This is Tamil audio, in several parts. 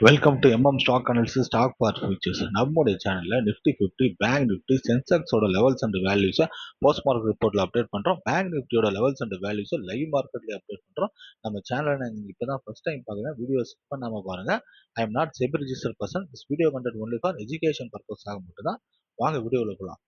Welcome to stock analysis stock for futures. நம்முடைய சேனலில் நிஃப்டி 50, பேங்க் நிஃப்டி, சென்செக்ஸோட லெவல்ஸ் அண்ட் வேல்யூஸை போஸ்ட் மார்க்கெட் ரிப்போர்ட்டில் அப்டேட் பண்ணுறோம். பேங்க் நிஃப்டியோட லெவல்ஸ் அண்ட் வேல்யூஸை லைவ் மார்க்கெட்லேயே அப்டேட் பண்ணுறோம். நம்ம சேனலை நீங்கள் இப்போ தான் ஃபஸ்ட் டைம் பார்க்குறேன், வீடியோ ஸ்கிப் பண்ணாமல் பாருங்கள். I am not SEBI register person. This video content only for education பர்பஸாக மட்டும் தான். வாங்க வீடியோவில் போகலாம்.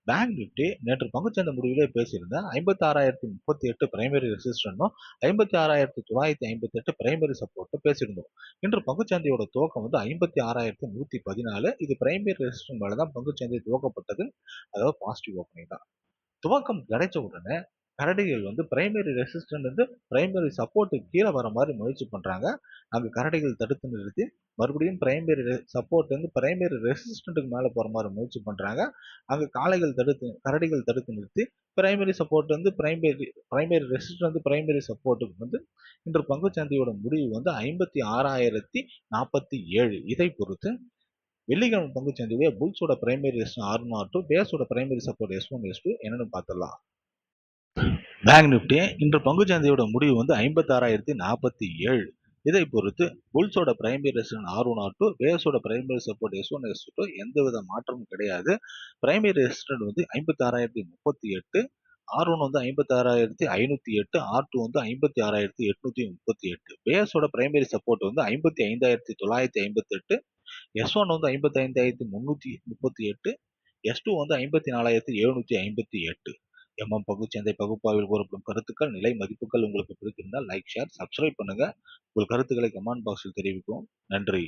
பேங்க் நிஃப்டி நேற்று பங்குச்சந்தை முடிவிலே பேசியிருந்த 56,038 பிரைமரி ரெசிஸ்டன்ஸும் 56,958 பிரைமரி சப்போர்ட்டும் பேசியிருந்தோம். இன்று பங்குச்சந்தையோட துவக்கம் வந்து 56,114. இது பிரைமரி ரெசிஸ்டன்ஸ் மேல தான் பங்குச்சந்தை துவக்கப்பட்டது. அதாவது பாசிட்டிவ் ஓப்பனிங் தான். துவக்கம் கிடைச்ச உடனே கரடிகள் வந்து பிரைமரி ரெசிஸ்டன்ட் வந்து பிரைமரி சப்போர்ட்டுக்கு கீழே வர மாதிரி முயற்சி பண்றாங்க. அங்கு கரடிகள் தடுத்து நிறுத்தி மறுபடியும் பிரைமரி சப்போர்ட் வந்து பிரைமரி ரெசிஸ்டன்ட்டுக்கு மேலே போற மாதிரி முயற்சி பண்றாங்க. அங்கு கரடிகள் தடுத்து நிறுத்தி பிரைமரி சப்போர்ட் வந்து பிரைமரி ரெசிஸ்டன்ட் வந்து பிரைமரி சப்போர்ட்டுக்கு வந்து இன்று பங்குச்சந்தையோட முடிவு வந்து 56,047. இதை பொறுத்து வெள்ளிக்கிழமை பங்குச்சந்தையே புல்ஸோட பிரைமரி ரெசிஸ்டன்ஸ் R02, பேஸோட பிரைமரி சப்போர்ட் S1, S2 என்னன்னு பார்த்துடலாம். பேங்க் நிஃப்டி இன்று பங்குச்சந்தையோட முடிவு வந்து 56,047. இதை பொறுத்து புல்ஸோட பிரைமரி ரெசிஸ்டன்ஸ் R1R2, பேஸோட பிரைமரி சப்போர்ட் S1, S2 எந்தவித மாற்றமும் கிடையாது. பிரைமரி ரெசிஸ்டன்ட் வந்து 56,038, R1 வந்து 56,508, R2 வந்து 56,838. பேஸோட பிரைமரி சப்போர்ட் வந்து 55,958, S1 வந்து 55,338, S2 வந்து 54,758. பங்குச்சந்தை பகுப்பாய்வில் கூறப்படும் கருத்துக்கள், நிலை மதிப்புகள் உங்களுக்கு பிடித்திருந்தால் லைக், ஷேர், சப்ஸ்கிரைப் பண்ணுங்க. உங்கள் கருத்துக்களை கமெண்ட் பாக்ஸில் தெரிவிக்கவும். நன்றி.